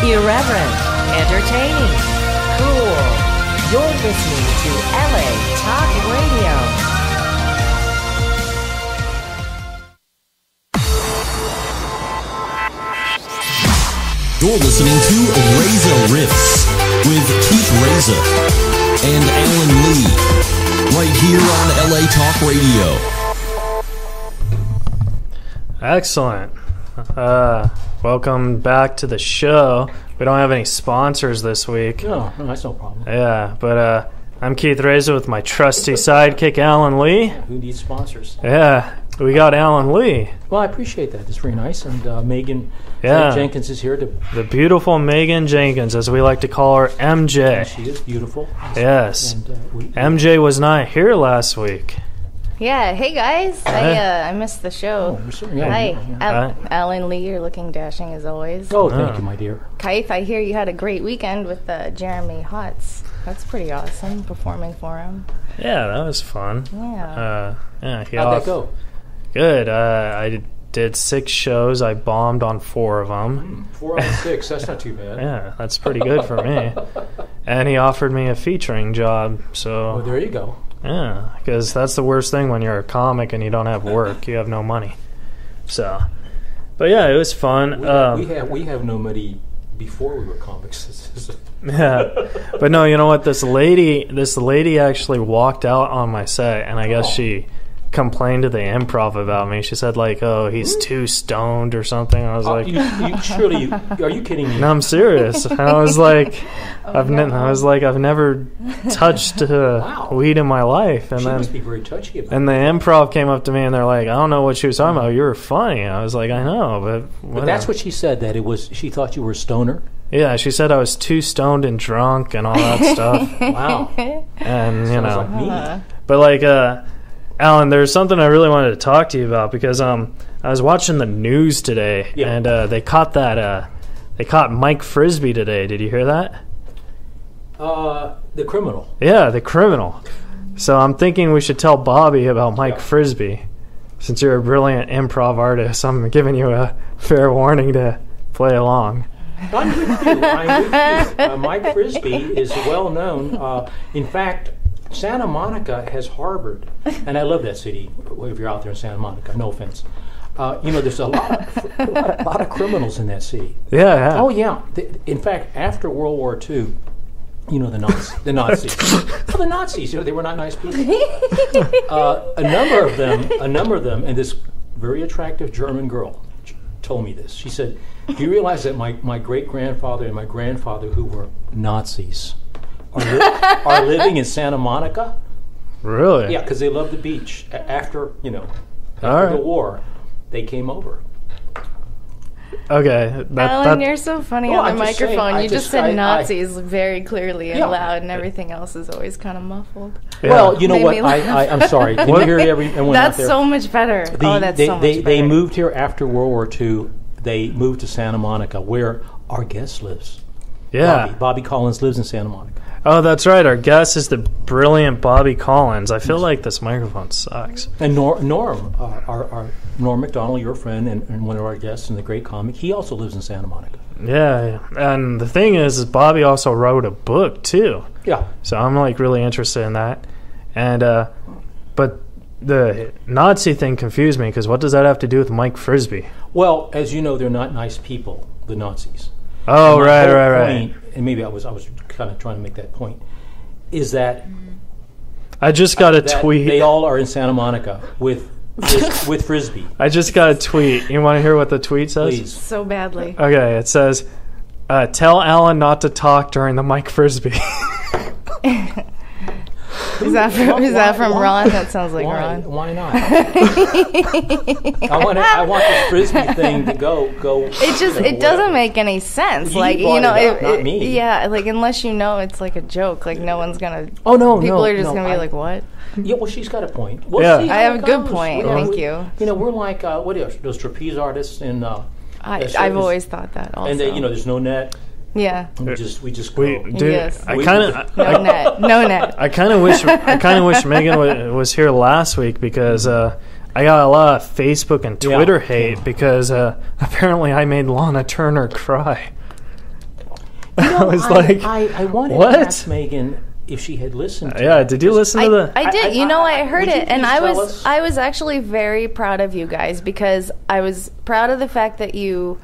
Irreverent, entertaining, cool. You're listening to LA Talk Radio. You're listening to Reza Riffs with Keith Reza and Alan Lee, right here on LA Talk Radio. Excellent. Welcome back to the show. We don't have any sponsors this week. No, that's no problem. Yeah, but I'm Keith Reza with my trusty sidekick, Alan Lee. Who needs sponsors? Yeah, we got Alan Lee. Well, I appreciate that. That's very nice. And Megan Jenkins is here. The beautiful Megan Jenkins, as we like to call her, MJ. She is beautiful. Yes. And, MJ was not here last week. Yeah, hey guys. I missed the show. Oh, sure. Yeah, Hi. yeah. Alan Lee, you're looking dashing as always. Oh, thank you, my dear. Keith, I hear you had a great weekend with Jeremy Hotz. That's pretty awesome, performing for him. Yeah, that was fun. Yeah. How'd that go? Good. I did 6 shows. I bombed on 4 of them. 4 out of 6. That's not too bad. Yeah, that's pretty good for me. And he offered me a featuring job. So. Oh, there you go. Yeah, because that's the worst thing when you're a comic and you don't have work. You have no money. So, but yeah, it was fun. We have no money before we were comics. Yeah, but no, you know what? This lady actually walked out on my set, and I guess she complained to the improv about me. She said like, "Oh, he's too stoned" or something. I was like, are you kidding me? No, I'm serious. And I was like, I've never touched weed in my life. And she then must be very touchy about and the improv came up to me and they're like, I don't know what she was talking about. You were funny. I was like, I know, but whatever. But that's what she said. That it was. She thought you were a stoner. Yeah, she said I was too stoned and drunk and all that stuff. Wow. And you know, like me. But like, Alan, there's something I really wanted to talk to you about because I was watching the news today and they caught Mike Frisbee today. Did you hear that? The criminal. Yeah, the criminal. So I'm thinking we should tell Bobby about Mike Frisbee. Since you're a brilliant improv artist, I'm giving you a fair warning to play along. I'm with you. Mike Frisbee is well known. In fact, Santa Monica has harbored, and I love that city. If you're out there in Santa Monica, no offense. There's a lot of criminals in that city. Yeah. Oh yeah. In fact, after World War II, the Nazis. Well, the Nazis, they were not nice people. A number of them, and this very attractive German girl told me this. She said, "Do you realize that my great-grandfather and my grandfather, who were Nazis, are living in Santa Monica?" Really? Yeah, because they love the beach. After the war, they came over. Okay. Alan, you're so funny on the microphone. Saying, you just said Nazis very clearly and loud, and everything else is always kind of muffled. Yeah. Well, you know what? I'm sorry. Can you hear everyone That's out there? so much better. That's so much better. They moved here after World War II. They moved to Santa Monica, where our guest lives. Yeah. Bobby Collins lives in Santa Monica. Oh, that's right. Our guest is the brilliant Bobby Collins. I feel like this microphone sucks. And Norm, our Norm MacDonald, your friend and one of our guests and the great comic, he also lives in Santa Monica. Yeah. And the thing is Bobby also wrote a book, too. Yeah. So I'm, like, really interested in that. And, but the Nazi thing confused me, because what does that have to do with Mike Frisbee? Well, as you know, they're not nice people, the Nazis. Oh, right. And maybe I was kind of trying to make that point, is that I just got a tweet. They all are in Santa Monica with Frisbee. I just got a tweet. You want to hear what the tweet says? Please. So badly. Okay, it says, tell Alan not to talk during the Mike Frisbee. Is that from Ron? That sounds like Ron. Why not? I want this Frisbee thing to go. It doesn't make any sense. Not me. Yeah, like unless it's like a joke. Like no one's gonna. Oh no, people are just gonna be like, what? Yeah, well, she's got a point. Yeah. See I have a good point. Thank you. We're like what are those trapeze artists in? I've always thought that. Also, and there's no net. Yeah. We just go. Yes. I kind of no net. I kind of wish Megan was here last week because I got a lot of Facebook and Twitter hate because apparently I made Lana Turner cry. I was like, I wanted what? to ask Megan if she had listened to Yeah, it. did you listen to the... I did. I heard would you it, and please tell us? I was actually very proud of you guys because I was proud of the fact that you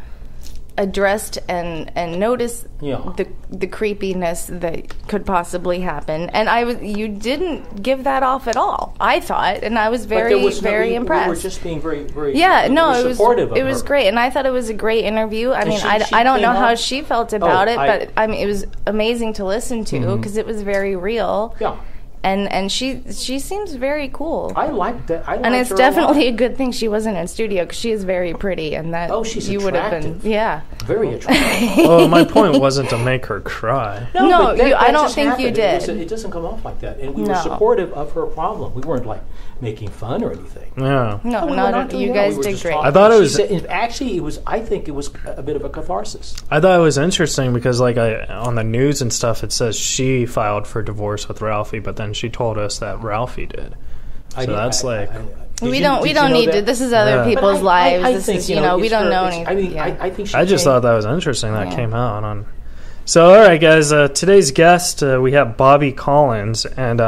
addressed and noticed the creepiness that could possibly happen, and you didn't give that off at all. I thought, and I was very impressed. We were just being very it was supportive of it was her. great, and I thought it was a great interview. I mean, she I don't know came how out- she felt about it, I- but I mean, it was amazing to listen to because it was very real. Yeah. And she seems very cool. I like that. And it's definitely a good thing she wasn't in studio because she is very pretty, and that she's you would have been, attractive. Very attractive. Well, my point wasn't to make her cry. No, but that I don't just think you happened. did. It doesn't come off like that, and we were No. supportive of her problem. We weren't like making fun or anything. Yeah. No, we were not doing you that. guys We were did just great. talking. I thought it She was- said- actually, it was. I think it was a bit of a catharsis. I thought it was interesting because, like, on the news and stuff, it says she filed for divorce with Ralphie, but then she told us that Ralphie did. So that's like... We don't need to. This is other Yeah. people's lives. I this think, is you know, we it's don't her- know it's- anything. I mean, I think she I just came- thought that was interesting that Yeah. came out on. So, all right, guys. Today's guest, we have Bobby Collins, and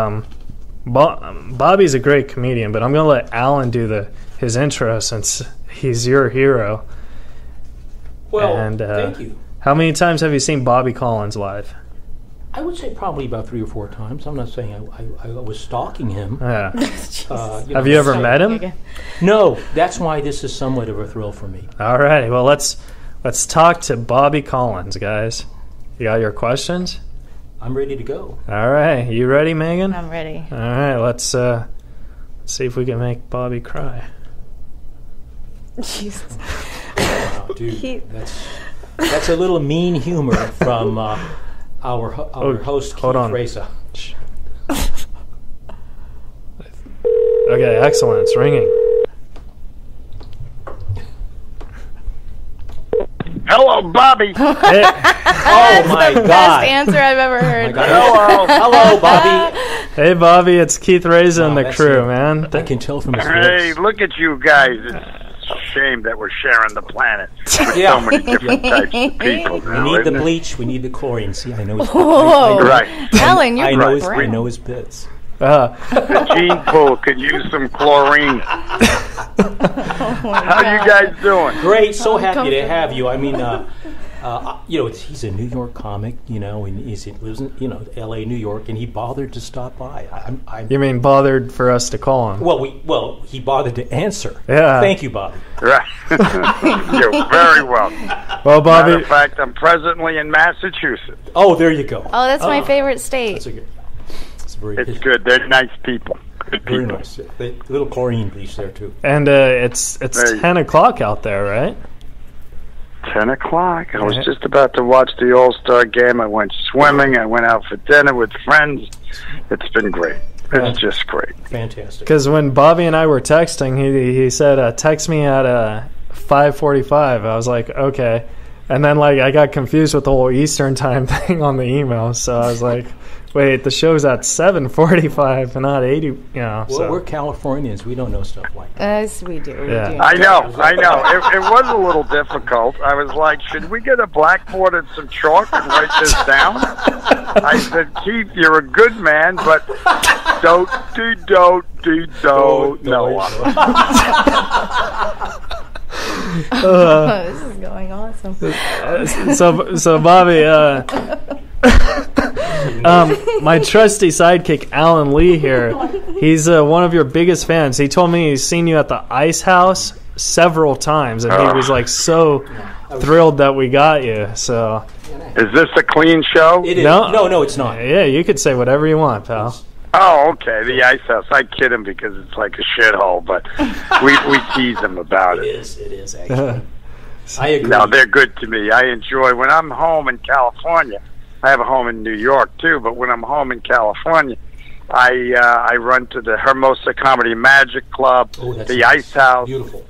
Bobby's a great comedian. But I'm gonna let Alan do his intro since he's your hero. Well, And, thank you. How many times have you seen Bobby Collins live? I would say probably about 3 or 4 times. I'm not saying I was stalking him. Yeah. Have Have you ever met him? No, that's why this is somewhat of a thrill for me. All right. Well, let's talk to Bobby Collins, guys. You got your questions? I'm ready to go. All right. You ready, Megan? I'm ready. All right. Let's see if we can make Bobby cry. Jesus. Wow, dude, that's a little mean humor from our host, hold Keith on. Reza. Okay. Excellent. It's ringing. Hello, Bobby. Hey, Oh my Best God! answer I've ever heard. Hello. Hello, Bobby. hey, Bobby. It's Keith Reza and Wow, the that's crew, it. man. I can tell from his Hey, voice. look at you guys. It's a shame that we're sharing the planet with Yeah. so many different types of people. We now, need the isn't it? bleach. We need the chlorine. See, I know his. Whoa. Right. Alan, you're I know his. great. I know his bits. The gene pool could use some chlorine. How you guys doing? Great. So happy to comfortable. have you. I mean, he's a New York comic, and he lives in, L.A., New York, and he bothered to stop by. You mean bothered for us to call him? Well, he bothered to answer. Yeah. Thank you, Bobby. Right. You're very welcome. Well, Matter Bobby. of fact, I'm presently in Massachusetts. Oh, there you go. Oh, that's my favorite state. That's a good. It's very. It's good. They're nice people. Good Very people. nice. A little chlorine bleach there too. And it's There you- 10 o'clock out there, right? 10 o'clock. I was just about to watch the All-Star game. I went swimming. I went out for dinner with friends. It's been great. It's just great. Fantastic. Because when Bobby and I were texting, he said, text me at 5:45. I was like, okay. And then I got confused with the whole Eastern time thing on the email. So I was like, wait, the show's at 7:45 and not 80. Well, So we're Californians. We don't know stuff like that. Yes, we do. We Yeah. do. I know. It was a little difficult. I was like, should we get a blackboard and some chalk and write this down? I said, Keith, you're a good man, but don't. No. This is going awesome. so Bobby, my trusty sidekick Alan Lee here, he's one of your biggest fans. He told me he's seen you at the Ice House several times, and he was so thrilled that we got you. So Is this a clean show? It is. No. No, it's not. yeah, you could say whatever you want, pal. Oh, okay. The Ice House. I kid him because it's like a shithole, but we tease him about It it. is actually. I agree. No, they're good to me. I enjoy when I'm home in California. I have a home in New York too, but when I'm home in California, I run to the Hermosa Comedy Magic Club, Oh, that's the nice. Ice House. Beautiful.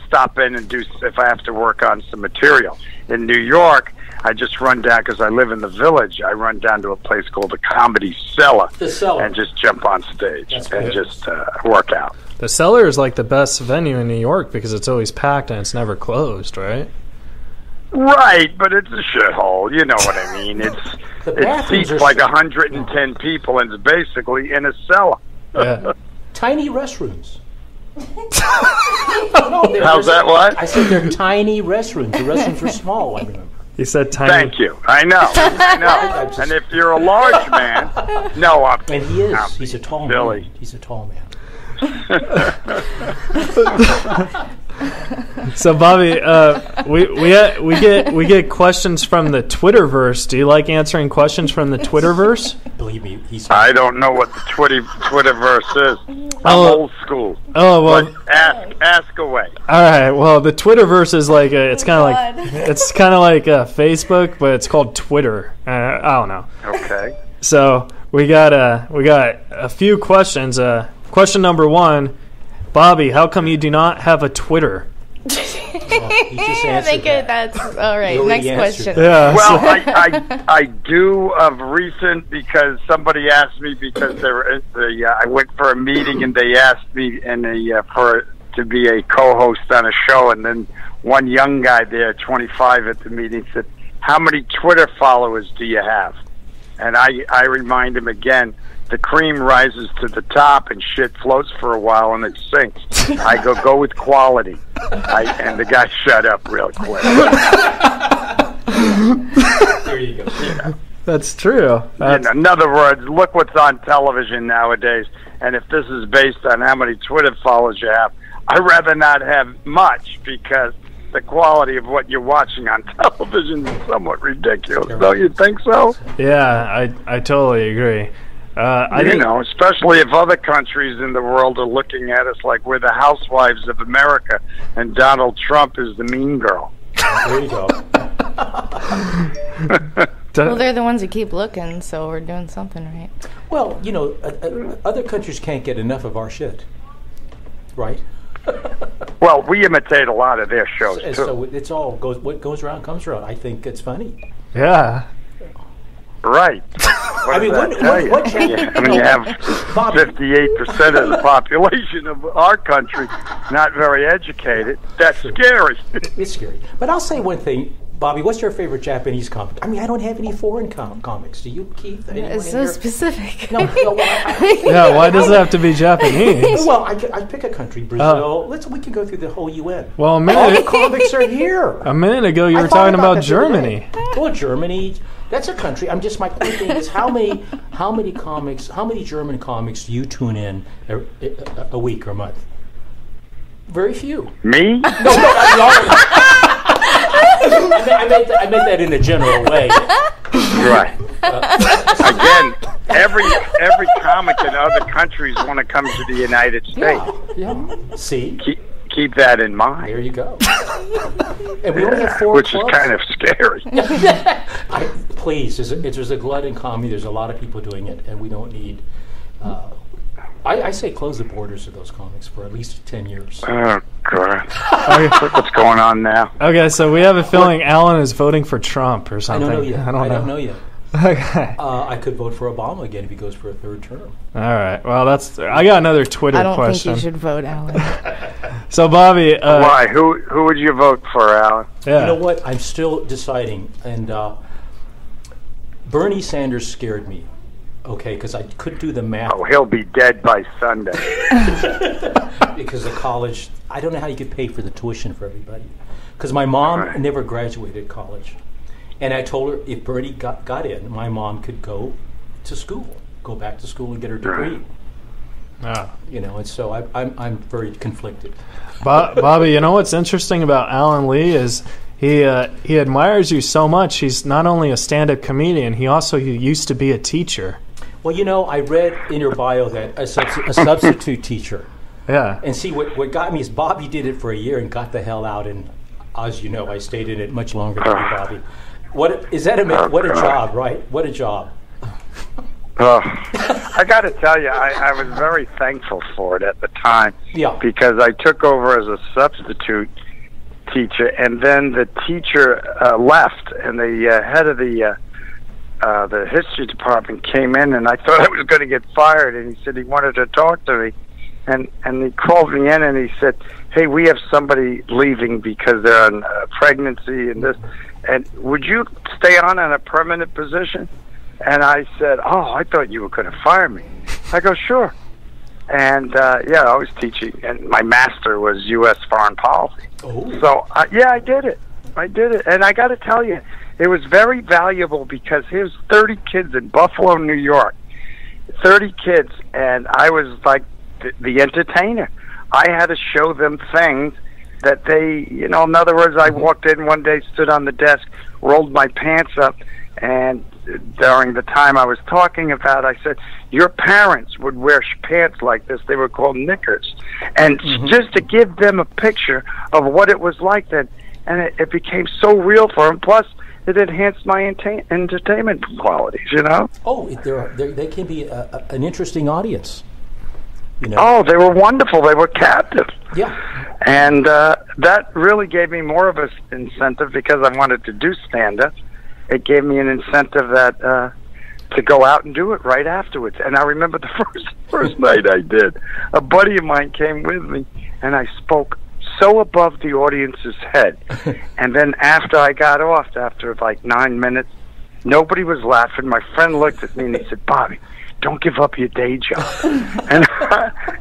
Stop in and do if I have to work on some material. In New York, I just run down because I live in the Village. I run down to a place called the Comedy Cellar, The Cellar. and just jump on stage That's and good. just work out. The Cellar is like the best venue in New York because it's always packed and it's never closed, right? Right, but it's a shithole. You know what I mean? It seats like 110 people, and it's basically in a cellar. Yeah. Tiny restrooms. How's that? What? I said they're tiny restrooms. The restrooms are small. I remember. He said tiny. Thank you. I know. And if you're a large man, no, I'm. And he is. He's a tall Billy. man. He's a tall man. So Bobby, we get questions from the Twitterverse. Do you like answering questions from the Twitterverse? Believe me, I don't know what the Twitterverse is. I'm old school. Oh well, but ask away. All right. Well, the Twitterverse is like it's kind of like Facebook, but it's called Twitter. I don't know. Okay. So we got a few questions. Question number 1. Bobby, how come you do not have a Twitter? I think that's all right. Next question. Yeah. Well, I do of recent because somebody asked me because I went for a meeting and they asked me to be a co-host on a show, and then one young guy there, 25 at the meeting, said, "How many Twitter followers do you have?" And I remind him again. The cream rises to the top and shit floats for a while and it sinks. I go with quality. And the guy shut up real quick. There you go. Yeah. That's true. In other words, look what's on television nowadays. And if this is based on how many Twitter followers you have, I'd rather not have much because the quality of what you're watching on television is somewhat ridiculous. Don't you think so? Yeah, I totally agree. Especially if other countries in the world are looking at us like we're the housewives of America and Donald Trump is the mean girl. There you go. Well, they're the ones who keep looking, so we're doing something right. Well, other countries can't get enough of our shit, right? Well, we imitate a lot of their shows, too. So it's all what goes around comes around. I think it's funny. Yeah. Right. When you have 58% of the population of our country not very educated, that's scary. It's scary. But I'll say one thing, Bobby. What's your favorite Japanese comic? I mean, I don't have any foreign comics. Do you, Keith? It's so specific. No. Yeah. Why does it have to be Japanese? Well, I pick a country, Brazil. We can go through the whole UN. Well, all the comics are here. A minute ago, you were talking about Germany. Well, Germany. That's a country. My point being is how many German comics do you tune in a week or a month? Very few. Me? No. I meant that in a general way. Right. Again, every comic in other countries want to come to the United States. Yeah. See? Keep that in mind. There you go. And we only have 4 which clubs. is kind of scary. Please, there's a glut in comedy. There's a lot of people doing it, and we don't need... I say close the borders to those comics for at least 10 years. Oh, God. Look what's going on now. Okay, so we have a feeling Alan is voting for Trump or something. I don't know yet. I don't know yet. Okay. I could vote for Obama again if he goes for a 3rd term. All right. Well, I got another Twitter question. I don't think you should vote, Alan. So, Bobby... why? Who would you vote for, Alan? Yeah. You know what? I'm still deciding. And Bernie Sanders scared me. Okay, because I couldn't do the math. Oh, he'll be dead by Sunday. Because the college... I don't know how you could pay for the tuition for everybody. Because my mom never graduated college. And I told her if Bernie got in, my mom could go back to school and get her degree. And so I'm very conflicted. Bobby, you know what's interesting about Alan Lee is he admires you so much. He's not only a stand-up comedian, he used to be a teacher. Well, I read in your bio that a substitute teacher. Yeah. And see, what got me is Bobby did it for a year and got the hell out, and as you know, I stayed in it much longer than you, Bobby. What is that? What a job, right? What a job. I got to tell you, I was very thankful for it at the time. Yeah. Because I took over as a substitute teacher, and then the teacher left, and the head of the history department came in, and I thought I was going to get fired, and he said he wanted to talk to me. and he called me in and he said, "Hey, we have somebody leaving because they're on pregnancy and this, and would you stay on in a permanent position?" And I said, "Oh, I thought you were going to fire me." I go, "Sure." And yeah, I was teaching, and my master was U.S. foreign policy. Oh. So yeah, I did it, and I got to tell you, it was very valuable because here's 30 kids in Buffalo, New York, 30 kids, and I was like the entertainer. I had to show them things that they, in other words, I walked in one day, stood on the desk, rolled my pants up, and during the time I was talking about, I said, your parents would wear pants like this. They were called knickers. And just to give them a picture of what it was like then, and it became so real for them. Plus, it enhanced my entertainment qualities, Oh, they can be an interesting audience. Oh, they were wonderful. They were captive. Yeah. And that really gave me more of an incentive because I wanted to do stand-up. It gave me an incentive that to go out and do it right afterwards. And I remember the first night I did, a buddy of mine came with me, and I spoke so above the audience's head. And then after I got off, after like 9 minutes, nobody was laughing. My friend looked at me and he said, "Bobby, don't give up your day job."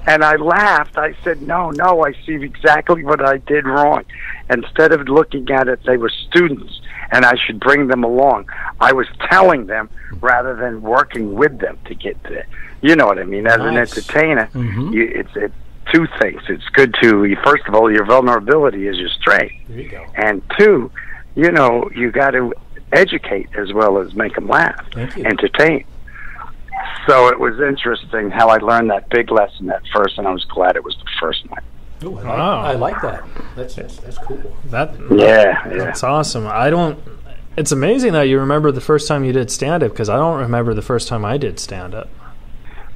and I laughed. I said, no, I see exactly what I did wrong. Instead of looking at it, they were students, and I should bring them along. I was telling them rather than working with them to get there. You know what I mean? As an entertainer, it's two things. It's good to, first of all, your vulnerability is your strength. There you go. And two, you got to educate as well as make them laugh, entertain. So it was interesting how I learned that big lesson at first, and I was glad it was the first night. Ooh, I like that. That's cool. That's awesome. It's amazing that you remember the first time you did stand-up, because I don't remember the first time I did stand-up.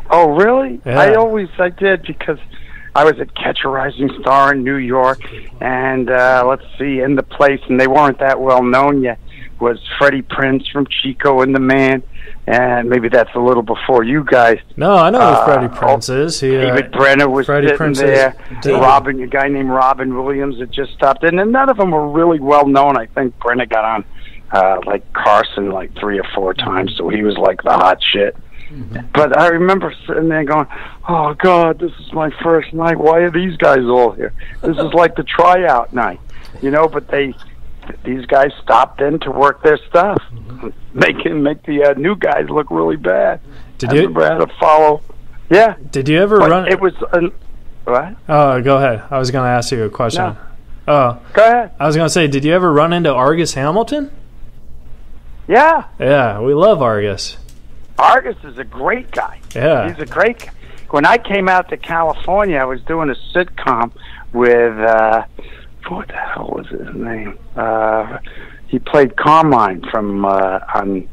Oh, really? Yeah. I did because I was at Catch a Rising Star in New York, and let's see, in the place, and they weren't that well known yet, was Freddie Prinze from Chico and the Man, and maybe that's a little before you guys. No, I know who Freddie Prinze is. David Brenner was sitting there. A guy named Robin Williams had just stopped in, and none of them were really well known. I think Brenner got on like Carson like 3 or 4 times, so he was like the hot shit. But I remember sitting there going, "Oh God, this is my first night. Why are these guys all here? This is like the tryout night, But these guys stopped in to work their stuff. They can make the new guys look really bad. I remember I had to follow. Yeah. Did you ever run? It was what? Oh, go ahead. I was going to ask you a question. No. Oh, go ahead. I was going to say, did you ever run into Argus Hamilton? Yeah. Yeah, we love Argus. Argus is a great guy. Yeah. He's a great guy. When I came out to California, I was doing a sitcom with, what the hell was his name? He played Carmine from, on,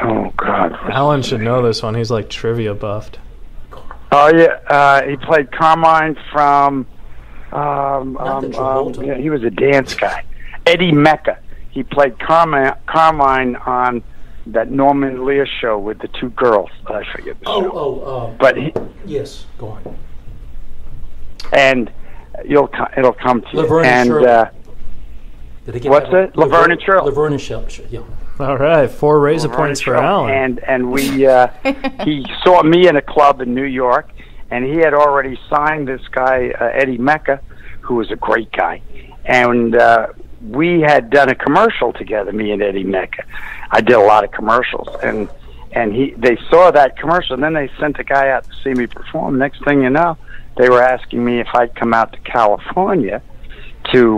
oh God. Alan should know this one. He's like trivia buffed. Oh, yeah. He played Carmine from, he was a dance guy. Eddie Mecca. He played Carmine on that Norman Lear show with the 2 girls. I forget the show. But yes, go on. And it'll come to Laverne you. And what's it? Laverne and Shirley. Laverne and Shirley. Yeah. All right, 4 Reza points for Alan. And we he saw me in a club in New York, and he had already signed this guy Eddie Mecca, who was a great guy, and we had done a commercial together, me and Eddie Mecca. I did a lot of commercials, and they saw that commercial, and then they sent a guy out to see me perform. Next thing you know, they were asking me if I'd come out to California to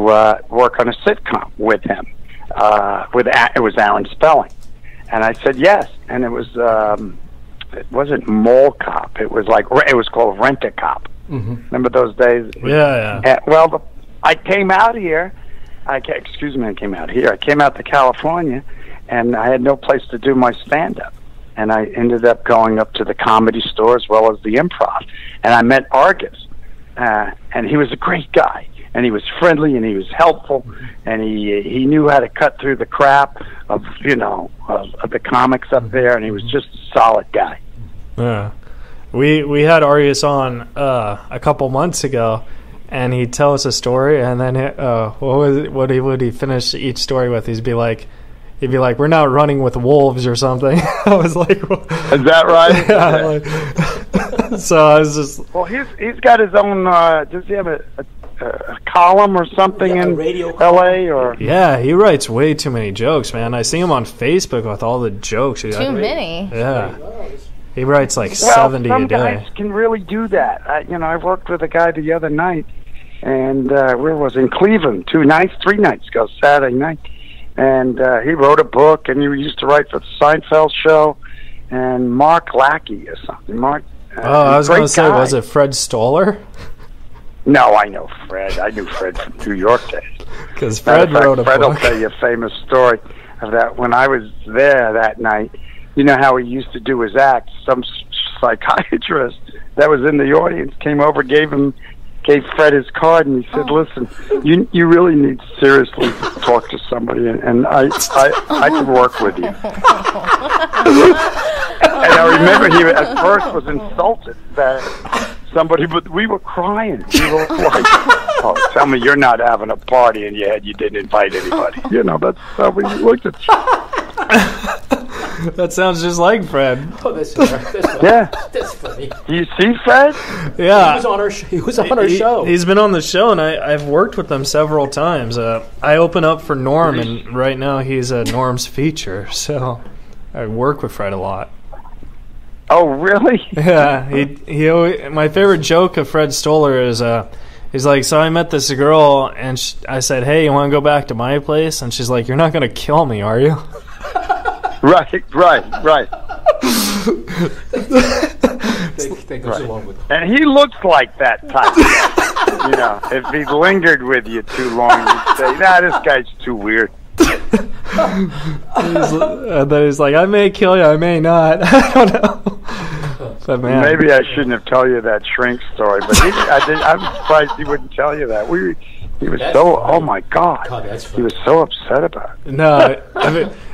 work on a sitcom with him. It was Aaron Spelling, and I said yes. And it wasn't Mall Cop. It was called Rent a Cop. Remember those days? Yeah. I came out here. I came out here. I came out to California, and I had no place to do my stand-up. And I ended up going up to the Comedy Store as well as the Improv. And I met Argus, and he was a great guy. And he was friendly, and he was helpful, and he knew how to cut through the crap of the comics up there, and he was just a solid guy. Yeah. we had Arias on a couple months ago, and he'd tell us a story, and then what would he finish each story with? He'd be like, "We're not running with wolves or something." I was like, well, "Is that right?" Yeah. So I was just. Well, he's got his own. Does he have a column or something in radio L.A. or? Yeah, he writes way too many jokes, man. I see him on Facebook with all the jokes. Too many. Yeah. He writes like 70 a day. Some guys can really do that. I worked with a guy the other night, and where was it? In Cleveland, 3 nights ago, Saturday night. And he wrote a book, and he used to write for the Seinfeld show, and Mark Lackey or something. I was going to say, was it Fred Stoller? No, I know Fred. I knew Fred from New York days. Because Fred wrote a Fred book. will tell you a famous story of that. When I was there that night, you know how he used to do his act? Some psychiatrist that was in the audience came over, gave Fred his card, and he said, "Listen, you really need to seriously talk to somebody, and I can work with you." And I remember he at first was insulted that somebody, but we were crying. We were like, "Oh, tell me you're not having a party in your head. You didn't invite anybody." That's how we looked at you. That sounds just like Fred. Oh, that's funny. Yeah. That's funny. Do you see Fred? Yeah. He was on our show. He's been on the show, and I've worked with him several times. I open up for Norm, and right now he's Norm's feature, so I work with Fred a lot. Oh, really? Yeah. He always, my favorite joke of Fred Stoller is he's like, so I met this girl, and I said, "Hey, you want to go back to my place?" And she's like, "You're not going to kill me, are you?" Right. That goes along with it. And he looks like that type. If he lingered with you too long, you'd say, "Nah, this guy's too weird." And then he's like, "I may kill you, I may not." I don't know. But man, maybe I shouldn't have told you that shrink story, but I'm surprised he wouldn't tell you that. He was oh my God, he was so upset about it. No,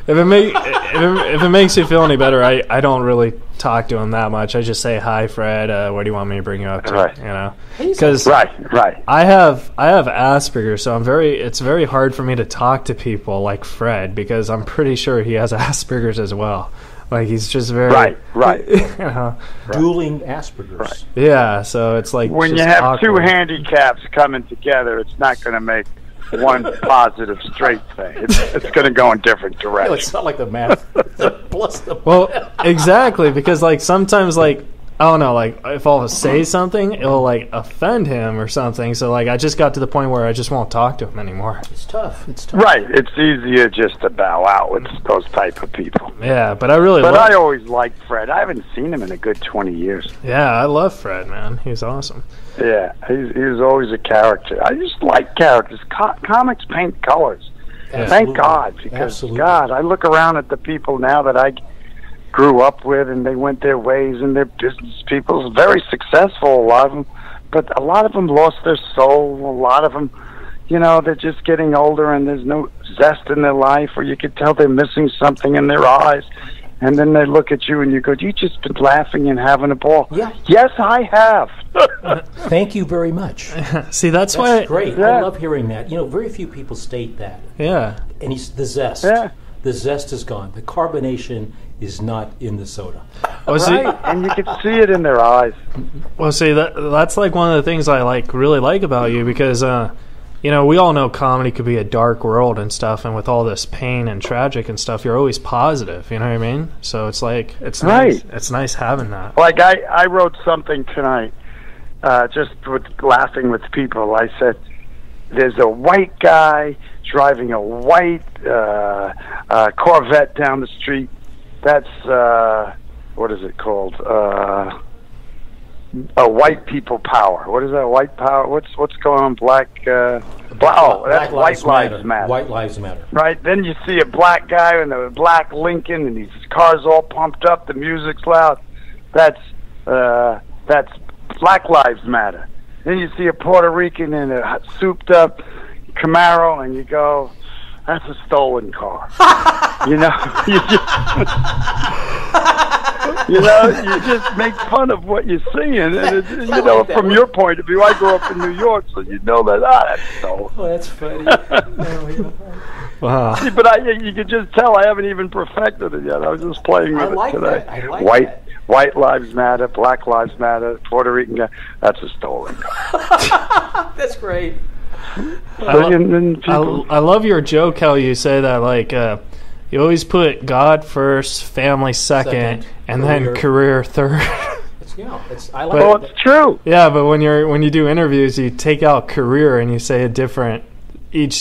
if it makes you feel any better, I don't really talk to him that much. I just say, "Hi, Fred. What do you want me to bring you up to?" Right. Because right. I have Asperger's, so it's very hard for me to talk to people like Fred because I'm pretty sure he has Asperger's as well. Like he's just very right. Dueling Asperger's. Right. Yeah, so it's like when you have awkward. Two handicaps coming together, it's not going to make one positive straight thing. It's going to go in different directions. No, it's not like the math plus the. Well, exactly, because like sometimes like I don't know, like if I'll say something, it'll like offend him or something. So like I just got to the point where I just won't talk to him anymore. It's tough. Right. It's easier just to bow out with those type of people. Yeah, but I always liked Fred. I haven't seen him in a good 20 years. Yeah, I love Fred, man. He's awesome. Yeah, he was always a character. I just like characters. Comics paint colors. Yeah. Thank God, because God, I look around at the people now that I grew up with, and they went their ways, and they're business people, very successful, a lot of them, but a lot of them lost their soul. A lot of them, they're just getting older, and there's no zest in their life, or you could tell they're missing something in their eyes, and then they look at you, and you go, "You just been laughing and having a ball." Yeah. Yes, I have. Thank you very much. See, that's why great. Yeah. I love hearing that. Very few people state that. Yeah. And the zest. Yeah. The zest is gone. The carbonation is not in the soda. Right, and you can see it in their eyes. Well, see, that's like one of the things I really like about you because, we all know comedy could be a dark world and stuff, and with all this pain and tragic and stuff, you're always positive. You know what I mean? So it's like it's nice. It's nice having that. Like I wrote something tonight, just with laughing with people. I said, "There's a white guy driving a white Corvette down the street. That's what is it called? A white people power. What is that? White power? What's going on? That's White Lives Matter. White Lives Matter. Right. Then you see a black guy in a black Lincoln, and his car's all pumped up. The music's loud. That's Black Lives Matter. Then you see a Puerto Rican in a souped up Camaro, and you go, "That's a stolen car." You just make fun of what you're seeing, and from your point of view, I grew up in New York, so you know that. That's stolen. Oh, that's funny. Wow. See, but you could just tell I haven't even perfected it yet. I was just playing with it today. That. I like that. White lives matter, black lives matter, Puerto Rican guy. That's a stolen guy. That's great. I love your joke how you say that, like, you always put God first, family second and then career third. I like it's true. Yeah, but when you do interviews, you take out career and you say a different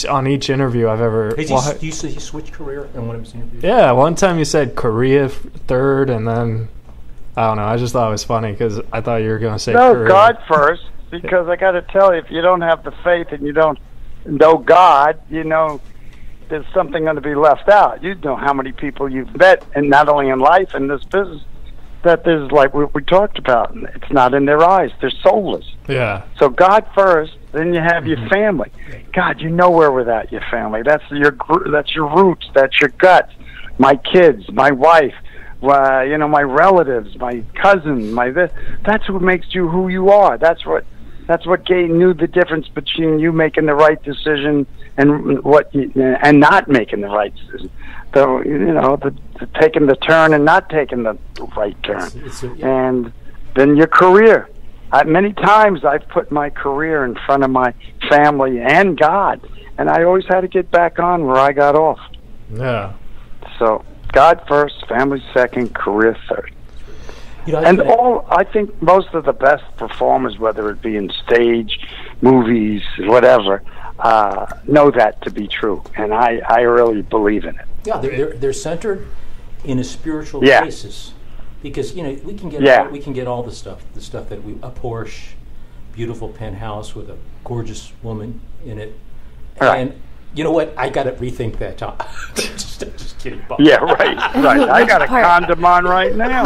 on each interview I've ever. Do you switch career in one of his interviews? Yeah, one time you said Korea third, and then I don't know. I just thought it was funny because I thought you were going to say career. God first. Because I got to tell you, if you don't have the faith and you don't know God, there's something going to be left out. You know how many people you've met, and not only in life, in this business, that there's, like what we talked about, it's not in their eyes. They're soulless. Yeah. So God first, then you have your family. God, you know where we're at, your family. That's your roots. That's your guts. My kids, my wife. My relatives, my cousin, this. That's what makes you who you are. That's what knew the difference between you making the right decision and not making the right decision. The taking the turn and not taking the right turn. And then your career. Many times I've put my career in front of my family and God, and I always had to get back on where I got off. Yeah. So God first, family second, career third. I think most of the best performers, whether it be in stage, movies, whatever, know that to be true, and I really believe in it. Yeah, they're centered in a spiritual basis, because we can get all the stuff that a Porsche, beautiful penthouse with a gorgeous woman in it, and you know what? I got to rethink that, Tom. Just kidding. Bob. Yeah, right. I got a condom on right now.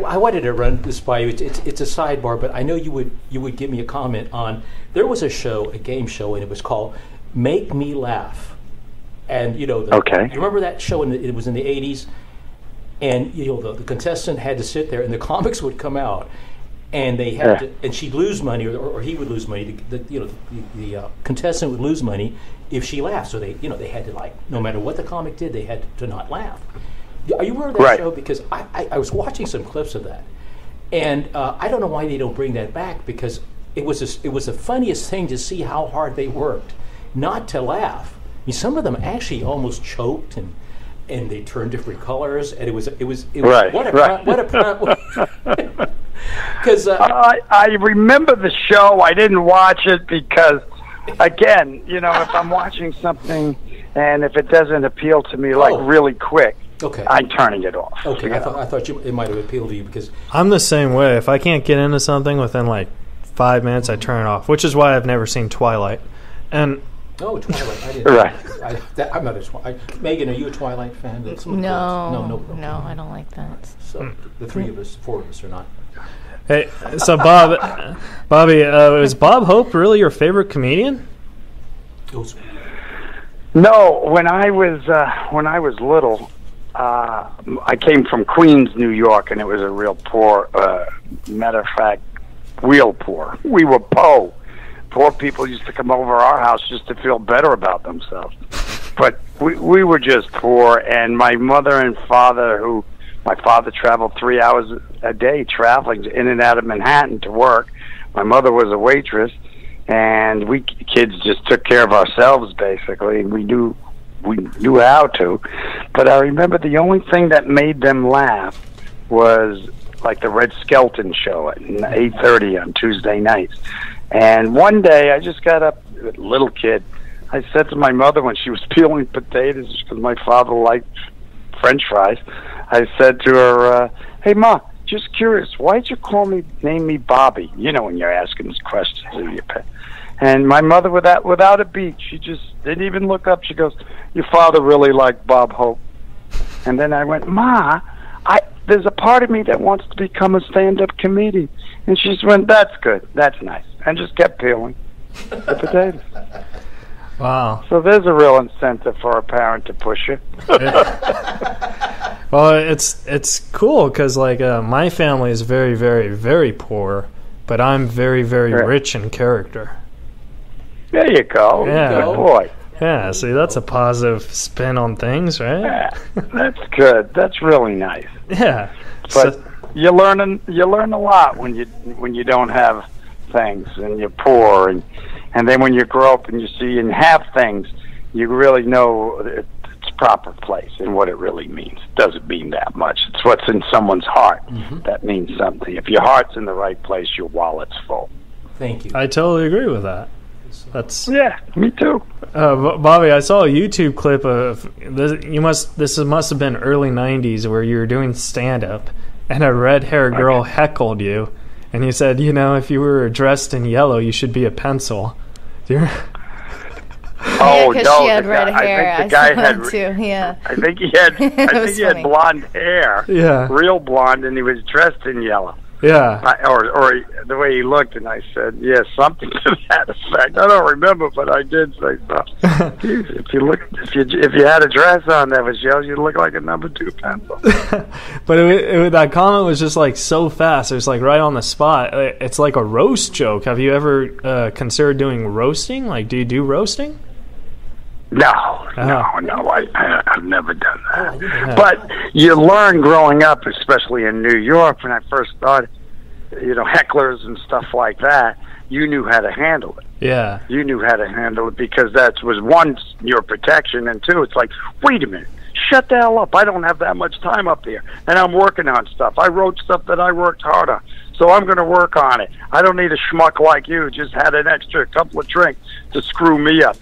I wanted to run this by you. It's a sidebar, but I know you would give me a comment on. There was a game show, and it was called "Make Me Laugh," and you remember that show? It was in the '80s, and the contestant had to sit there, and the comics would come out. And they had to, and she'd lose money, or he would lose money. The contestant would lose money if she laughed. So they had to, like, no matter what the comic did, they had to not laugh. Are you aware of that show? Because I was watching some clips of that, and I don't know why they don't bring that back, because it was the funniest thing to see how hard they worked not to laugh. I mean, some of them actually almost choked and they turned different colors, and it was what a because I remember the show. I didn't watch it because, again, if I'm watching something and if it doesn't appeal to me really quick, I'm turning it off. Okay, I thought it might have appealed to you because I'm the same way. If I can't get into something within like 5 minutes, I turn it off. Which is why I've never seen Twilight. And Twilight. I didn't. I'm not a Twilight. Megan, are you a Twilight fan? No, I don't like that. So the four of us are not. Hey, so Bobby, is Bob Hope really your favorite comedian? No, when I was little, I came from Queens, New York, and it was a real poor. Matter of fact, real poor. We were poor. Poor people used to come over our house just to feel better about themselves. But we were just poor, and my mother and father, my father traveled 3 hours a day traveling in and out of Manhattan to work. My mother was a waitress, and we kids just took care of ourselves, basically, and we knew how to. But I remember the only thing that made them laugh was like the Red Skelton show at 8:30 on Tuesday nights. And one day I just got up, a little kid. I said to my mother when she was peeling potatoes, because my father liked French fries, I said to her, "Hey, Ma, just curious, why'd you name me Bobby?" When you're asking these questions of your pet. And my mother, without a beat, she just didn't even look up. She goes, "Your father really liked Bob Hope." And then I went, "Ma, there's a part of me that wants to become a stand-up comedian." And she just went, "That's good. That's nice." And just kept peeling the potatoes. Wow. So there's a real incentive for a parent to push you. Well, it's cool because like my family is very, very, very poor, but I'm very, very rich in character. There you go. Yeah. Good boy. Yeah, see, that's a positive spin on things, right? Yeah, that's good. That's really nice. Yeah. But you learn a lot when you don't have things and you're poor, and then when you grow up and you see and have things, you really know its proper place and what it really means. It doesn't mean that much. It's what's in someone's heart that means something. If your heart's in the right place, your wallet's full. Thank you. I totally agree with that. That's me too. Bobby, I saw a YouTube clip of this. This must have been early '90s where you were doing stand up, and a red-haired girl heckled you, and you said, if you were dressed in yellow, you should be a pencil. Do you? Oh because no! she had red hair. I think the guy had too. Yeah. I think he had. I think he had blonde hair. Yeah. Real blonde, and he was dressed in yellow. Yeah. Or the way he looked, and I said, something to that effect. I don't remember, but I did say so. if you had a dress on that was yellow, you'd look like a number 2 pencil. But that comment was just like so fast. It was like right on the spot. It's like a roast joke. Have you ever considered doing roasting? Like, do you do roasting? No, I've never done that. Yeah. But you learn growing up, especially in New York, when I first started, hecklers and stuff like that, you knew how to handle it. Yeah. You knew how to handle it because that was, one, your protection, and two, it's like, wait a minute, shut the hell up. I don't have that much time up here, and I'm working on stuff. I wrote stuff that I worked hard on, so I'm going to work on it. I don't need a schmuck like you just had an extra couple of drinks to screw me up.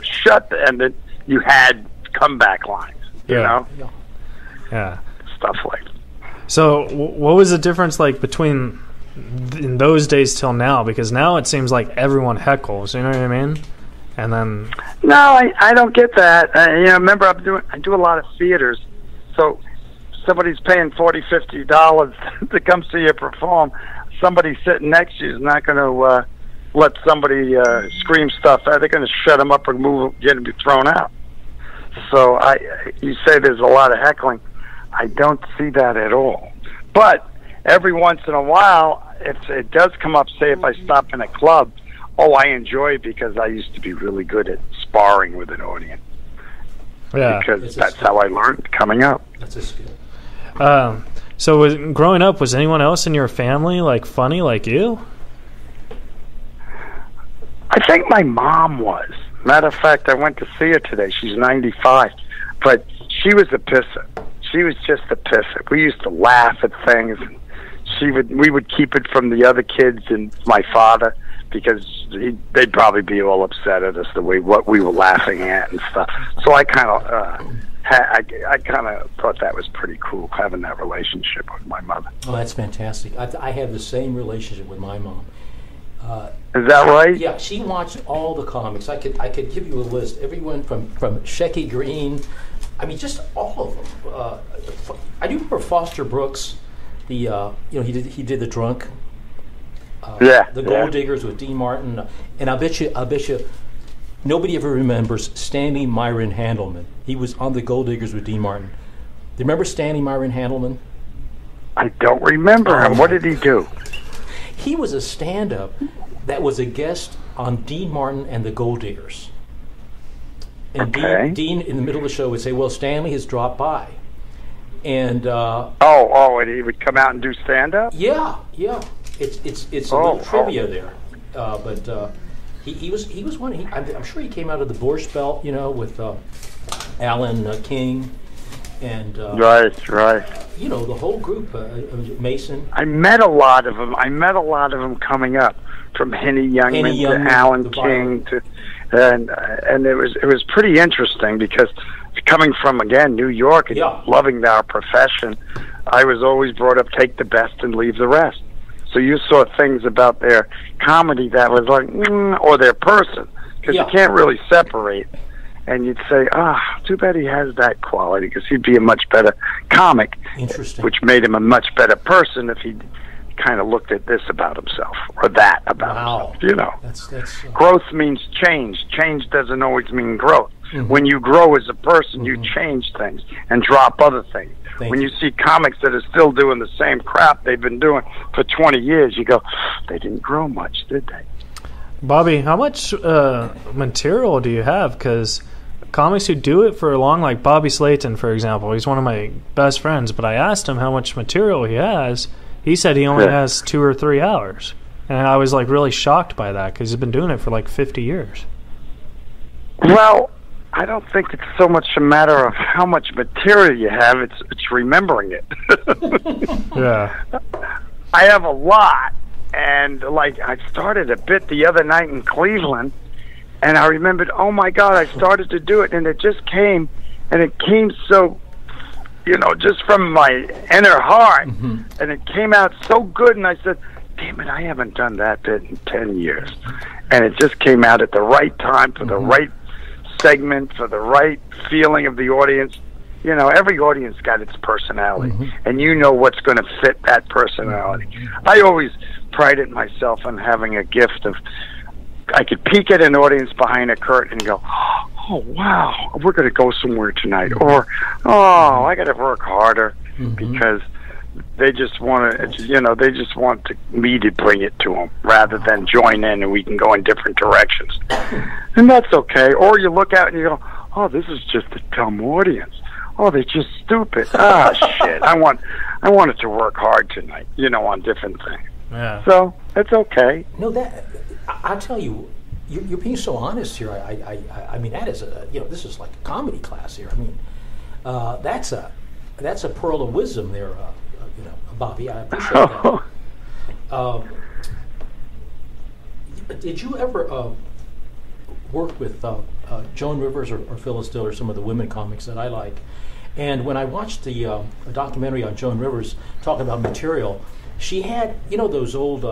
And then you had comeback lines, you know? Yeah. Stuff like that. So what was the difference like between in those days till now? Because now it seems like everyone heckles, you know what I mean? And then... No, I don't get that. Remember, I do a lot of theaters, so somebody's paying $40, $50 to come see you perform. Somebody sitting next to you is not going to let somebody scream stuff out. They're going to shut them up and get them thrown out. So you say there's a lot of heckling. I don't see that at all. But every once in a while, if it does come up, say if I stop in a club, I enjoy it because I used to be really good at sparring with an audience. Yeah. Because that's how I learned coming up. That's a skill. So growing up, was anyone else in your family like funny like you? I think my mom was. Matter of fact, I went to see her today. She's 95. But she was a pisser. She was just a pisser. We used to laugh at things. We would keep it from the other kids and my father because they'd probably be all upset at us what we were laughing at and stuff. So I kind of I kind of thought that was pretty cool, having that relationship with my mother. Oh, that's fantastic. I have the same relationship with my mom. Is that right? Yeah, she watched all the comics. I could give you a list. Everyone from Shecky Green, I mean, just all of them. I do remember Foster Brooks. He did the Drunk. The Gold Diggers with Dean Martin, and I bet you, nobody ever remembers Stanley Myron Handelman. He was on the Gold Diggers with Dean Martin. Do you remember Stanley Myron Handelman? I don't remember him. What did he do? He was a stand-up that was a guest on Dean Martin and the Gold Diggers. And Dean, in the middle of the show, would say, "Well, Stanley has dropped by," and and he would come out and do stand-up. Yeah. It's a little trivia there, but he was one. I'm sure he came out of the Borscht Belt, with Alan King. And right. The whole group, Mason. I met a lot of them coming up, from Henny Youngman to Alan King and it was pretty interesting because coming from again New York and loving our profession, I was always brought up take the best and leave the rest. So you saw things about their comedy that was like, or their person, because you can't really separate. And you'd say, too bad he has that quality, because he'd be a much better comic. Interesting. Which made him a much better person if he kind of looked at this about himself or that about himself. You know, that's growth means change. Change doesn't always mean growth. When you grow as a person, you change things and drop other things. When you see comics that are still doing the same crap they've been doing for 20 years, you go, they didn't grow much, did they? Bobby, how much material do you have? Because comics who do it for long, like Bobby Slayton, for example, he's one of my best friends, but I asked him how much material he has. He said he only has 2 or 3 hours. And I was like really shocked by that because he's been doing it for like 50 years. Well, I don't think it's so much a matter of how much material you have, it's remembering it. Yeah. I have a lot, and like I started a bit the other night in Cleveland, and I remembered, oh my God, I started to do it, and it just came, and it came so, you know, just from my inner heart, and it came out so good, and I said, damn it, I haven't done that bit in 10 years. And it just came out at the right time for the right segment, for the right feeling of the audience. You know, every audience got its personality, and you know what's going to fit that personality. I always prided myself on having a gift of, I could peek at an audience behind a curtain and go, oh, wow, we're going to go somewhere tonight. Or, oh, I got to work harder because they just want to, you know, they just want me to bring it to them rather than join in and we can go in different directions. And that's okay. Or you look out and you go, oh, this is just a dumb audience. Oh, they're just stupid. Ah, shit. I wanted to work hard tonight, you know, on different things. Yeah. So it's okay. No, that I'll tell you, you're being so honest here. I mean, that is a, you know, this is like a comedy class here. I mean, that's a pearl of wisdom there, you know, Bobby. I appreciate that. Did you ever work with Joan Rivers or Phyllis Diller, some of the women comics that I like? And when I watched the a documentary on Joan Rivers talking about material, she had, you know, those old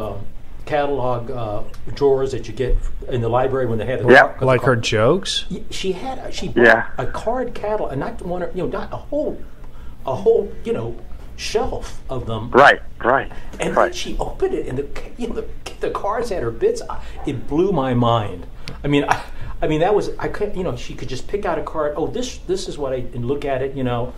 catalog drawers that you get in the library when they had the like her jokes. She bought a card catalog, and not one, you know, not a whole, you know, shelf of them. Right. And then she opened it, and the cards had her bits. It blew my mind. I mean, that was, I could, you know, she could just pick out a card. Oh, this is what and look at it, you know.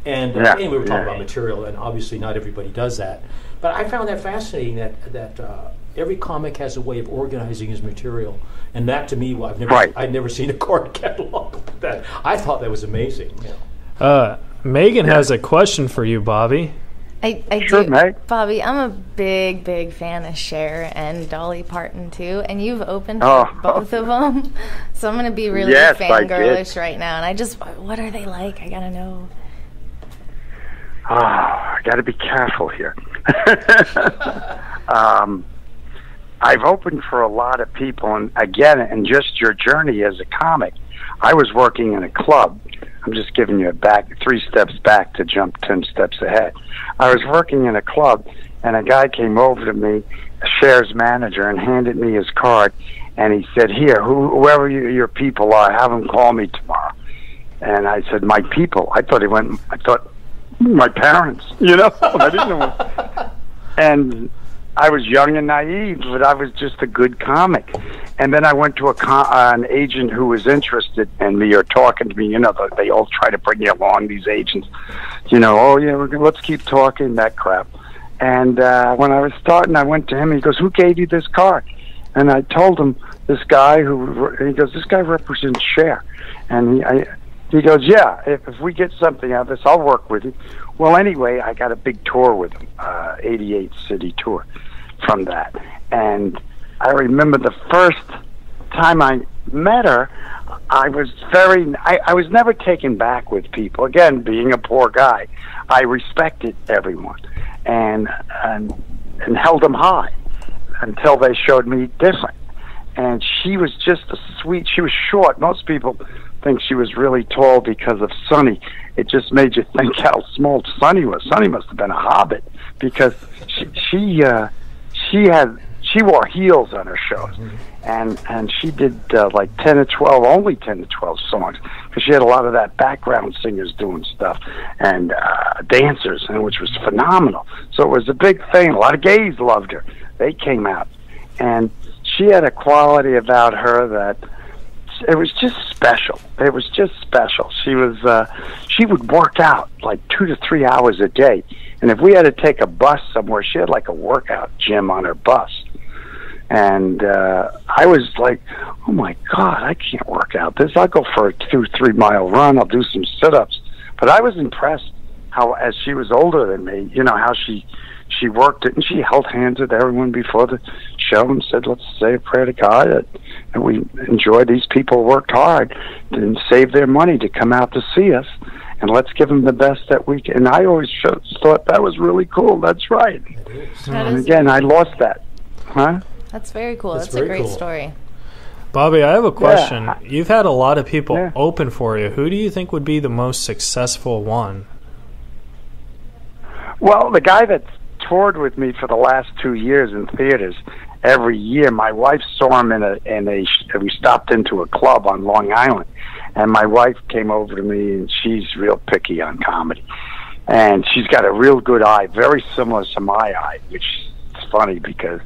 And anyway, we were talking about material, and obviously not everybody does that. But I found that fascinating that every comic has a way of organizing his material, and that to me, well, I'd never seen a card catalog like that. I thought that was amazing. You know. Megan has a question for you, Bobby. I Sure, do. Meg. Bobby, I'm a big fan of Cher and Dolly Parton too, and you've opened for both of them, so I'm going to be really fangirlish right now. And what are they like? I got to know. Oh, I got to be careful here. I've opened for a lot of people, and again, in just your journey as a comic, I was working in a club. I'm just giving you 3 steps back to jump 10 steps ahead. I was working in a club, and a guy came over to me, Cher's manager, and handed me his card, and he said, here, whoever your people are, have them call me tomorrow. And I said, my people? I thought my parents, you know? I didn't know. And I was young and naive, but I was just a good comic. And then I went to an agent who was interested in me or talking to me. You know, they all try to bring you along, these agents. You know, oh, yeah, let's keep talking, that crap. And when I was starting, I went to him. He goes, who gave you this card? And I told him, this guy he goes, this guy represents Cher. And he goes, yeah, if we get something out of this, I'll work with you. Well, anyway, I got a big tour with him, 88 city tour from that. And I remember the first time I met her, I was never taken back with people. Again, being a poor guy, I respected everyone and held them high until they showed me different. And she was just she was short. Most people think she was really tall because of Sonny. It just made you think how small Sonny was. Sonny must have been a hobbit because she wore heels on her shows, and she did like 10 to 12, only 10 to 12 songs, because she had a lot of that background singers doing stuff and dancers, and which was phenomenal. So it was a big thing. A lot of gays loved her. They came out, and she had a quality about her that it was just special. It was just special. She would work out like 2 to 3 hours a day, and if we had to take a bus somewhere, she had like a workout gym on her bus. And I was like, oh my God, I can't work out this. I'll go for a 2-3 mile run. I'll do some sit-ups. But I was impressed how, as she was older than me, how she worked it, and she held hands with everyone before the show and said, let's say a prayer to God, and we enjoy these people worked hard and saved their money to come out to see us, and let's give them the best that we can. And I always thought that was really cool. That's right. And again, I lost that. Huh? That's very cool. That's a great story. Bobby, I have a question. Yeah. You've had a lot of people open for you. Who do you think would be the most successful one? Well, the guy that's toured with me for the last 2 years in theaters every year, my wife saw him we stopped into a club on Long Island, and my wife came over to me, and she's real picky on comedy, and she's got a real good eye, very similar to my eye, which is funny because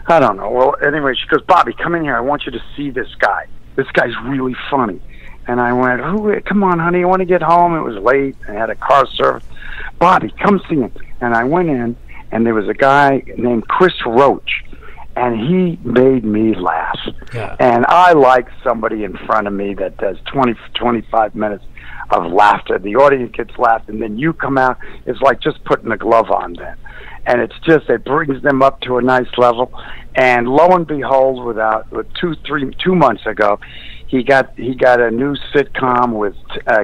I don't know. Well, anyway, she goes, Bobby, come in here. I want you to see this guy. This guy's really funny. And I went, come on, honey, I want to get home. It was late. I had a car service. Bobby, come see him. And I went in, and there was a guy named Chris Roach, and he made me laugh. Yeah. And I like somebody in front of me that does 20, 25 minutes of laughter. The audience gets laughed, and then you come out. It's like just putting a glove on then. And it brings them up to a nice level. And lo and behold, 2 months ago, he got a new sitcom with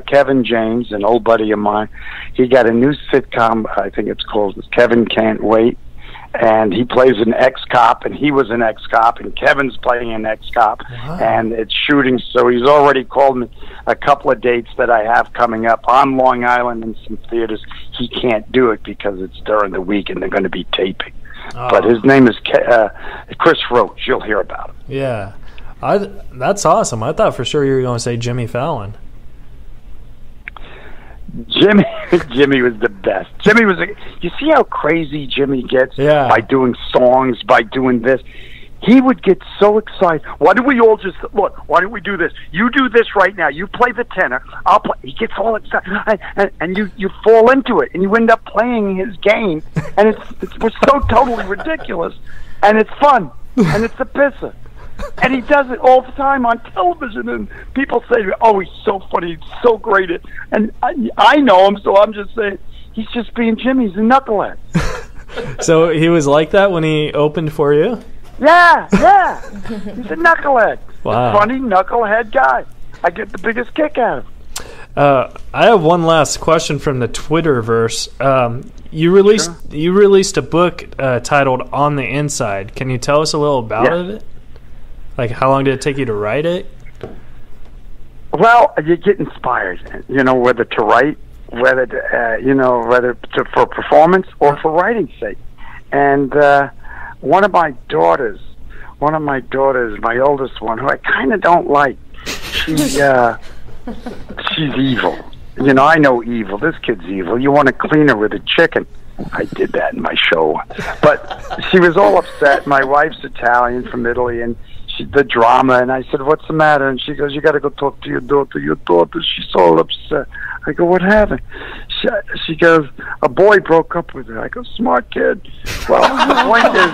Kevin James, an old buddy of mine. He got a new sitcom, I think it's called Kevin Can't Wait. And he plays an ex-cop, and he was an ex-cop, and Kevin's playing an ex-cop, and it's shooting. So he's already called me a couple of dates that I have coming up on Long Island in some theaters. He can't do it because it's during the week, and they're going to be taping. Oh. But his name is Chris Roach. You'll hear about him. Yeah. That's awesome. I thought for sure you were going to say Jimmy Fallon. Jimmy was the best. You see how crazy Jimmy gets by doing songs, by doing this? He would get so excited. Why don't we all just look? Why don't we do this? You do this right now. You play the tenor. I'll play. He gets all excited, and you fall into it, and you end up playing his game, and it's so totally ridiculous, and it's fun, and it's a pisser. And he does it all the time on television, and people say, oh, he's so funny, he's so great. And I know him, so I'm just saying, he's just being Jimmy. He's a knucklehead. So he was like that when he opened for you? Yeah. He's a knucklehead. Wow. A funny knucklehead guy. I get the biggest kick out of him. I have one last question from the Twitterverse. You released a book titled On the Inside. Can you tell us a little about it? Like, how long did it take you to write it? Well, you get inspired, whether to write, whether for performance or for writing's sake. And one of my daughters, my oldest one, who I kind of don't like, she's evil. I know evil. This kid's evil. You want to clean her with a chicken. I did that in my show. But she was all upset. My wife's Italian from Italy, and the drama, and I said, what's the matter? And she goes, you got to go talk to your daughter. She's all upset. I go, what happened? She goes, a boy broke up with her. I go, smart kid. Well, the point is,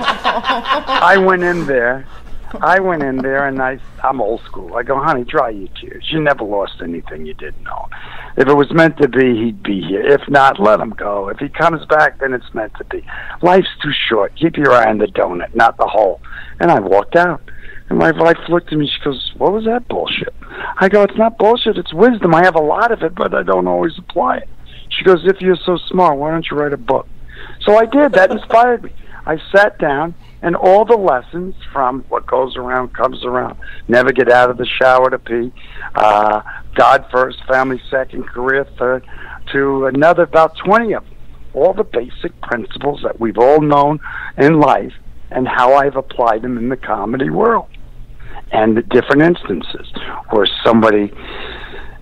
I went in there, and I'm old school. I go, honey, dry your tears. You never lost anything you didn't know. If it was meant to be, he'd be here. If not, let him go. If he comes back, then it's meant to be. Life's too short. Keep your eye on the donut, not the hole. And I walked out. And my wife looked at me, she goes, what was that bullshit? I go, it's not bullshit, it's wisdom. I have a lot of it, but I don't always apply it. She goes, if you're so smart, why don't you write a book? So I did. That inspired me. I sat down, and all the lessons from what goes around comes around. Never get out of the shower to pee. God first, family second, career third, to another, about 20 of them. All the basic principles that we've all known in life, and how I've applied them in the comedy world. and the different instances where somebody,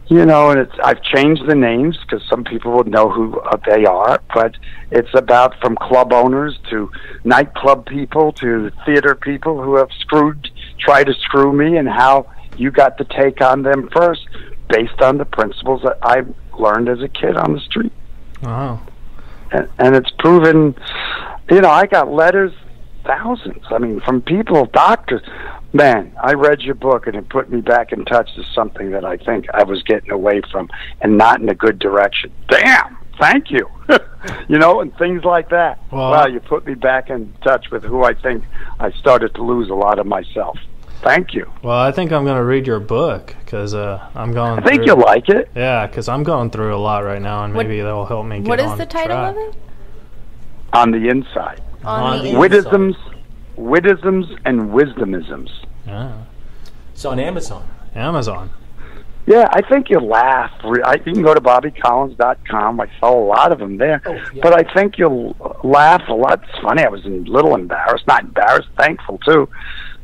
you know, and I've changed the names because some people would know who they are, but it's about from club owners to nightclub people to theater people who have tried to screw me, and how you got to take on them first based on the principles that I learned as a kid on the street. Wow. And it's proven, you know, I got letters, thousands, I mean, from people, doctors. Man, I read your book and it put me back in touch to something that I think I was getting away from and not in a good direction. Damn, thank you. You know, and things like that. Wow, you put me back in touch with who I think I started to lose a lot of myself. Thank you. Well, I think I'm going to read your book because I'm going I think you'll like it. Yeah, because I'm going through a lot right now, and maybe that'll help me get on What is the title track. of it? On the Inside. On the Wittisms and Wisdomisms. Yeah. It's on Amazon. Amazon. Yeah, I think you'll laugh. You can go to BobbyCollins.com. I saw a lot of them there. Oh, yeah. But I think you'll laugh a lot. It's funny. I was a little embarrassed. Not embarrassed, thankful, too.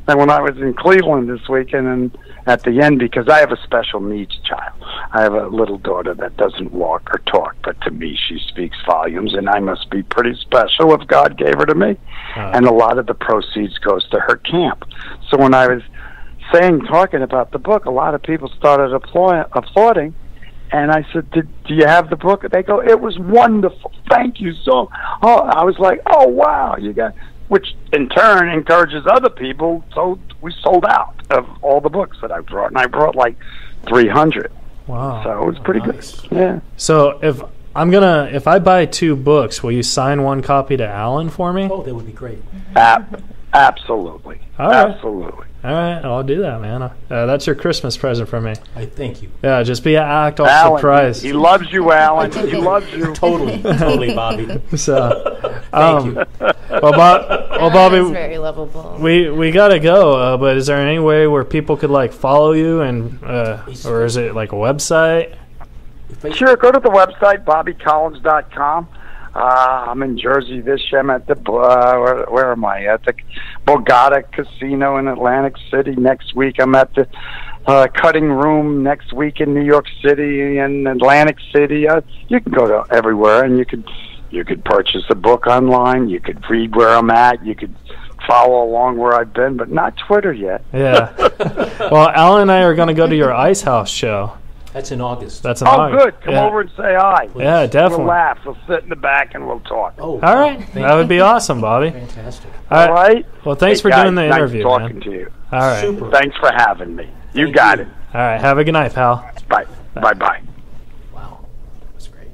And when I was in Cleveland this weekend, and at the end, because I have a special needs child. I have a little daughter that doesn't walk or talk, but to me she speaks volumes, and I must be pretty special if God gave her to me. And a lot of the proceeds goes to her camp. So when I was talking about the book, a lot of people started applauding. And I said, do you have the book? They go, it was wonderful. Thank you so. Oh, I was like, oh, wow, you got, which in turn encourages other people. So we sold out of all the books that I brought, and I brought like 300. Wow. So it was pretty Nice. good. Yeah. So if I buy 2 books, will you sign 1 copy to Alan for me? Oh, that would be great. Absolutely. All right. Absolutely. All right, I'll do that, man. That's your Christmas present for me. I thank you. Yeah, just be an act all Alan, surprised. he loves you, Alan. He loves you. Totally, Bobby. So, Thank you. well, That's Bobby, very lovable. we gotta go. But is there any way where people could like follow you, and or is it like a website? Sure, go to the website, BobbyCollins.com. I'm in Jersey this year. I'm at the, where am I? At the Borgata Casino in Atlantic City. Next week I'm at the Cutting Room. Next week in New York City and Atlantic City. You can go to everywhere, and you could purchase a book online. You could read where I'm at. You could follow along where I've been, but not Twitter yet. Yeah. Well, Alan and I are going to go to your Ice House show. That's in August. That's in Oh, August. good. Come over and say hi. Yeah, definitely. We'll laugh. We'll sit in the back and we'll talk. Oh, All right, thank that you. would be awesome, Bobby. Fantastic. All right. Well, thanks Hey, for guys, doing the nice interview, talking man. to you. All right. Super. Thanks for having me. You Thank got you. it. All right. Have a good night, pal. Bye. Bye-bye. Wow, that's great.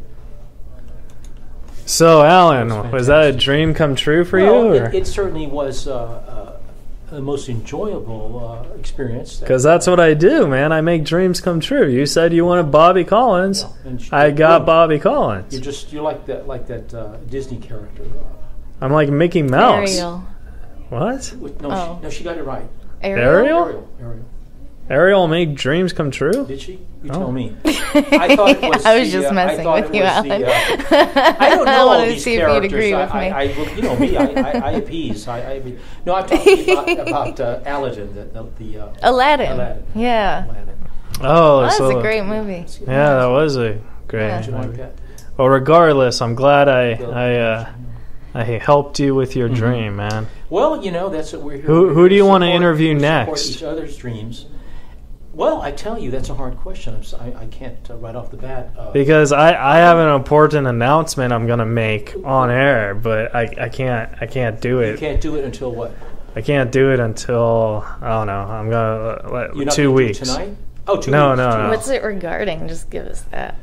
So, Alan, That was was that a dream come true for Well, you? it certainly was the most enjoyable experience. Because that's what I do, man. I make dreams come true. You said you wanted Bobby Collins. And I got boom. Bobby Collins. You're like that Disney character. I'm like Mickey Mouse. Ariel. What? No, she got it right. Ariel? Ariel. Ariel make dreams come true? Did she? You Oh. tell me. I thought it was. I was just messing with you, Alan. I don't know I all wanted to these see if characters. you'd agree with me. You know me. I appease. No, I'm talking about Aladdin. Aladdin. Aladdin. Yeah. Aladdin. Oh, That was so a great movie. yeah, that was a great. Yeah. Did you like that? Well, regardless, I'm glad I helped you with your dream, man. Well, that's what we're here. Who do you want to support- interview we next? Support each other's dreams. Well, I tell you, that's a hard question. I can't right off the bat. Because I have an important announcement I'm gonna make on air, but I can't do You it. can't do it until what? I can't do it until I don't know. I'm gonna You're not 2 gonna do it weeks. tonight? Oh, 2 No, weeks. no, 2 no. weeks. What's it regarding? Just give us that.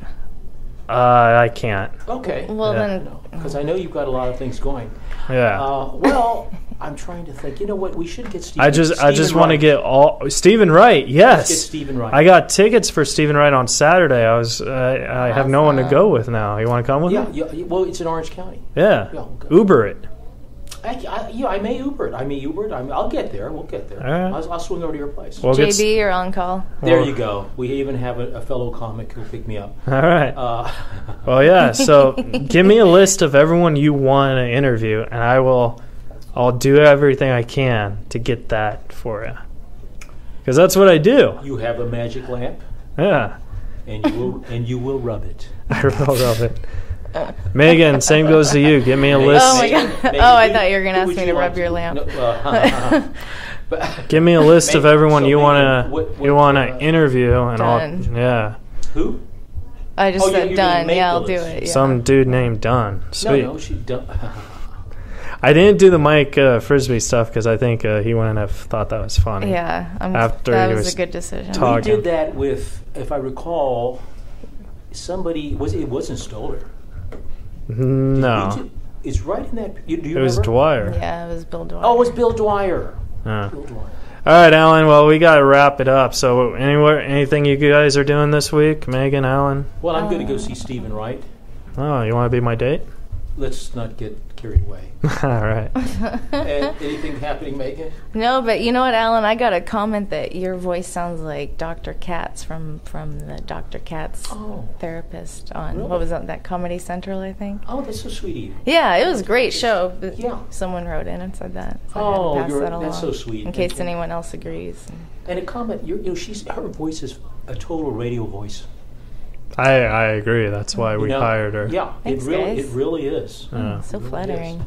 I can't. Okay. Well, Yeah. then. Because I know you've got a lot of things going. Yeah. Well, I'm trying to think. You know what? We should get Stephen. I just Stephen want to Wright. get all Stephen Wright. Yes. Let's get Stephen Wright. I got tickets for Stephen Wright on Saturday. I have no one to go with now. You want to come with me? Yeah. Well, it's in Orange County. Yeah. Yeah, okay. Uber it. I may Uber it. I'll get there. We'll get there. All right. I'll swing over to your place. We'll get JB, you're on call. There well- you go. We even have a fellow comic who'll pick me up. all right. Well, yeah. So give me a list of everyone you want to interview, and I'll do everything I can to get that for you. Because that's what I do. You have a magic lamp, Yeah. and you will rub it. I love it. Megan, same goes to you. Give me a list. Oh my god! Megan, I thought you were gonna ask me to want rub your lamp. Give me a list of everyone you Megan, wanna interview, and Done. yeah, Who? I just you're said gonna done. make Yeah, the I'll do list. it. Yeah. some dude named Dunn. Sweet. No, she don't. I didn't do the Mike Frisbee stuff because I think he wouldn't have thought that was funny. Yeah, After that he was was a good decision. talking. We did that with, if I recall, somebody it wasn't Stoller. No, It's right in that. Do you it remember? was Dwyer. Yeah, it was Bill Dwyer. Oh, it was Bill Dwyer. Yeah. Bill Dwyer. All right, Alan. Well, we got to wrap it up. So, anything you guys are doing this week, Megan, Alan? Well, I'm going to go see Stephen Wright. Oh, you want to be my date? Let's not get carried away. All right. And anything happening, Megan? No, but you know what, Alan? I got a comment that your voice sounds like Dr. Katz from the Dr. Katz therapist on Really? what was that Comedy Central, I think. Oh, that's so sweet of you. Yeah, it was a great show. But Yeah. someone wrote in and said that. So Oh, I had to pass that along that's so sweet. in case anyone else agrees. And a comment, her voice is a total radio voice. I agree. That's why we hired her. Yeah, Thanks, it really guys. is. So flattering.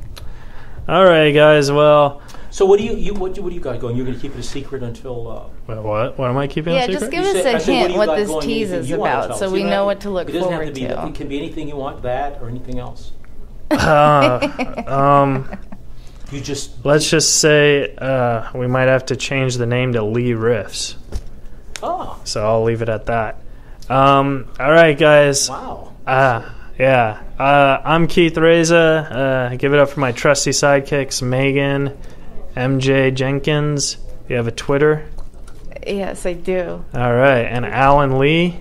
All right, guys. Well, So what do you got going? You're going to keep it a secret until? what? What am I keeping a Yeah, secret? just give You us said- I a said, hint do you what got this going? tease Anything is you wanna about, tell so us? we You know don't what to look it doesn't have forward to be. to. It can be anything you want, that or anything else. You just. Let's just say we might have to change the name to Lee Riffs. Oh, So I'll leave it at that. All right, guys. wow. Yeah. I'm Keith Reza. Give it up for my trusty sidekicks, Megan, MJ Jenkins. You have a Twitter? Yes, I do. All right. And Alan Lee,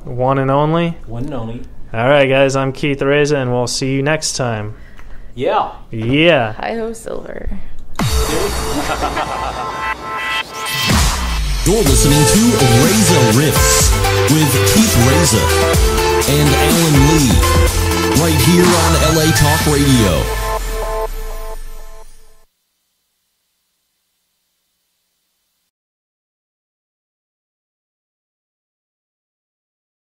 one and only. One and only. All right, guys. I'm Keith Reza, and we'll see you next time. Yeah. Yeah. Hi-ho Silver. You're listening to Reza Riffs with Keith Reza and Alan Lee, right here on LA Talk Radio.